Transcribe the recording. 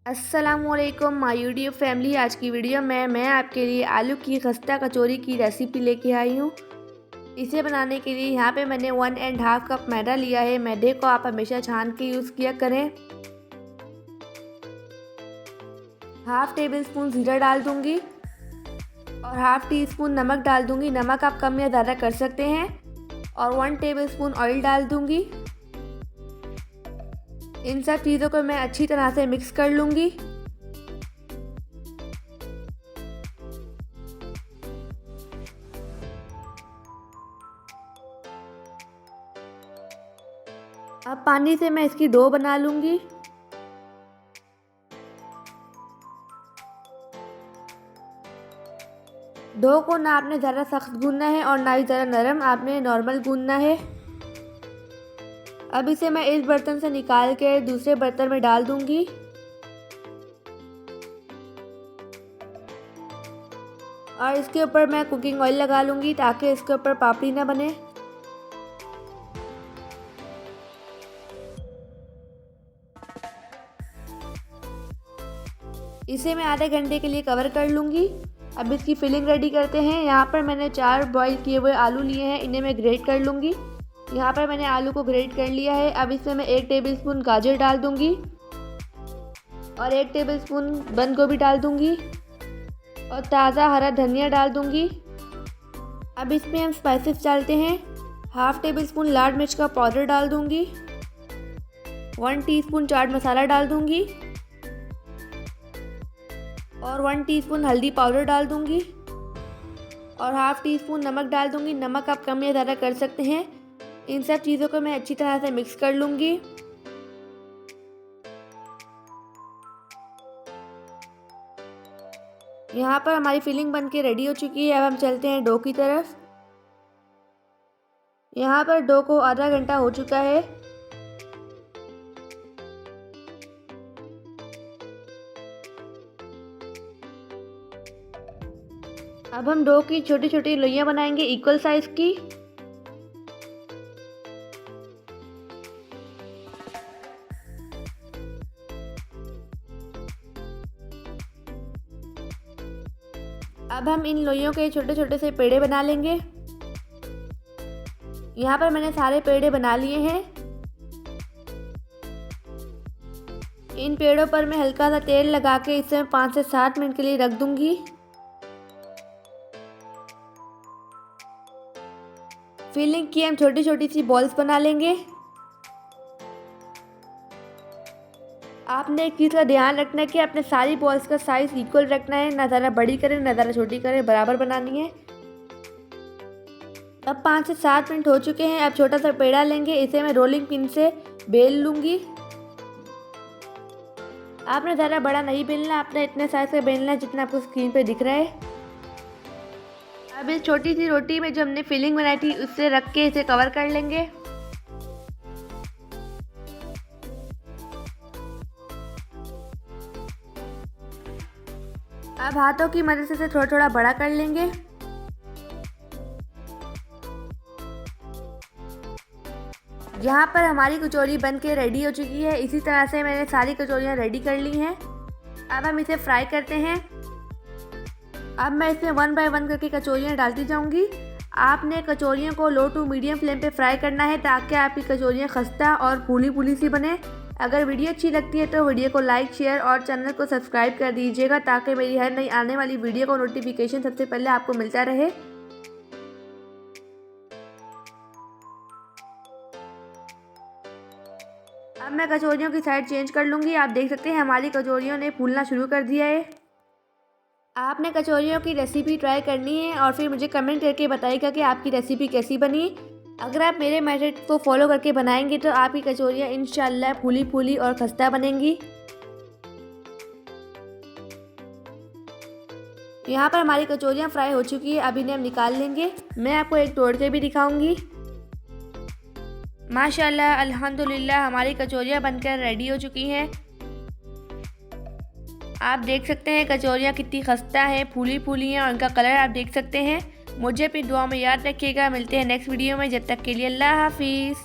अस्सलामुअलैकुम my YouTube family. आज की वीडियो में मैं आपके लिए आलू की खस्ता कचौरी की रेसिपी लेके आई हूँ। इसे बनाने के लिए यहाँ पे मैंने 1.5 कप मैदा लिया है। मैदे को आप हमेशा छान के यूज़ किया करें। हाफ टेबल स्पून ज़ीरा डाल दूँगी और हाफ टी स्पून नमक डाल दूँगी। नमक आप कम या ज़्यादा कर सकते हैं। और 1 टेबल स्पून ऑयल डाल दूँगी। इन सब चीज़ों को मैं अच्छी तरह से मिक्स कर लूँगी। अब पानी से मैं इसकी डो बना लूँगी। डो को ना आपने ज़्यादा सख्त गूंदना है और ना ही ज़्यादा नरम, आपने नॉर्मल गूंदना है। अब इसे मैं इस बर्तन से निकाल के दूसरे बर्तन में डाल दूंगी। और इसके ऊपर मैं कुकिंग ऑयल लगा लूंगी ताकि इसके ऊपर पापड़ी ना बने। इसे मैं आधे घंटे के लिए कवर कर लूंगी। अब इसकी फिलिंग रेडी करते हैं। यहाँ पर मैंने 4 बॉईल किए हुए आलू लिए हैं, इन्हें मैं ग्रेट कर लूँगी। यहाँ पर मैंने आलू को ग्रेट कर लिया है। अब इसमें मैं 1 टेबलस्पून गाजर डाल दूँगी और 1 टेबलस्पून बंद गोभी डाल दूँगी और ताज़ा हरा धनिया डाल दूँगी। अब इसमें हम स्पाइसेस डालते हैं। हाफ टेबलस्पून लाल मिर्च का पाउडर डाल दूँगी, 1 टीस्पून चाट मसाला डाल दूँगी और 1 टीस्पून हल्दी पाउडर डाल दूँगी और हाफ टी स्पून नमक डाल दूँगी। नमक आप कम या ज़्यादा कर सकते हैं। इन सब चीज़ों को मैं अच्छी तरह से मिक्स कर लूँगी। यहाँ पर हमारी फिलिंग बनके रेडी हो चुकी है। अब हम चलते हैं डो की तरफ। यहाँ पर डो को आधा घंटा हो चुका है। अब हम डो की छोटी छोटी लोइयाँ बनाएंगे इक्वल साइज की। अब हम इन लोइयों के छोटे छोटे से पेड़े बना लेंगे। यहाँ पर मैंने सारे पेड़े बना लिए हैं। इन पेड़ों पर मैं हल्का सा तेल लगा के इसे 5 से 7 मिनट के लिए रख दूंगी। फिलिंग की हम छोटी छोटी सी बॉल्स बना लेंगे। आपने एक चीज़ का ध्यान रखना है कि आपने सारी बॉल्स का साइज़ इक्वल रखना है, ना ज़्यादा बड़ी करें ना ज़्यादा छोटी करें, बराबर बनानी है। अब 5 से 7 मिनट हो चुके हैं। अब छोटा सा पेड़ा लेंगे, इसे मैं रोलिंग पिन से बेल लूँगी। आपने ज़्यादा बड़ा नहीं बेलना, आपने इतने साइज़ का बेलना है जितना आपको स्क्रीन पे दिख रहा है। अब इस छोटी सी रोटी में जो हमने फिलिंग बनाई थी उससे रख के इसे कवर कर लेंगे। अब हाथों की मदद से इसे थोड़ा थोड़ा बड़ा कर लेंगे। यहाँ पर हमारी कचौरी बन के रेडी हो चुकी है। इसी तरह से मैंने सारी कचौरियाँ रेडी कर ली हैं। अब हम इसे फ्राई करते हैं। अब मैं इसमें 1 बाय 1 करके कचौरियाँ डालती जाऊँगी। आपने कचौरियों को लो टू मीडियम फ्लेम पे फ्राई करना है ताकि आपकी कचौरियाँ खस्ता और फूली फूली सी बने। अगर वीडियो अच्छी लगती है तो वीडियो को लाइक, शेयर और चैनल को सब्सक्राइब कर दीजिएगा ताकि मेरी हर नई आने वाली वीडियो का नोटिफिकेशन सबसे पहले आपको मिलता रहे। अब मैं कचौरियों की साइड चेंज कर लूँगी। आप देख सकते हैं हमारी कचौरियों ने फूलना शुरू कर दिया है। आपने कचौरियों की रेसिपी ट्राई करनी है और फिर मुझे कमेंट करके बताइएगा कि आपकी रेसिपी कैसी बनी। अगर आप मेरे मेथड को फॉलो करके बनाएंगे तो आपकी कचौरियाँ इंशाल्लाह फूली फूली और खस्ता बनेंगी। यहाँ पर हमारी कचौरियाँ फ्राई हो चुकी है। अब इन्हें हम निकाल लेंगे। मैं आपको एक तोड़ के भी दिखाऊंगी। माशाल्लाह अल्हम्दुलिल्लाह हमारी कचौरियाँ बनकर रेडी हो चुकी हैं। आप देख सकते हैं कचौरियाँ कितनी खस्ता है, फूली फूली हैं और उनका कलर आप देख सकते हैं। मुझे अपनी दुआ में याद रखिएगा। मिलते हैं नेक्स्ट वीडियो में। जब तक के लिए अल्लाह हाफिज़।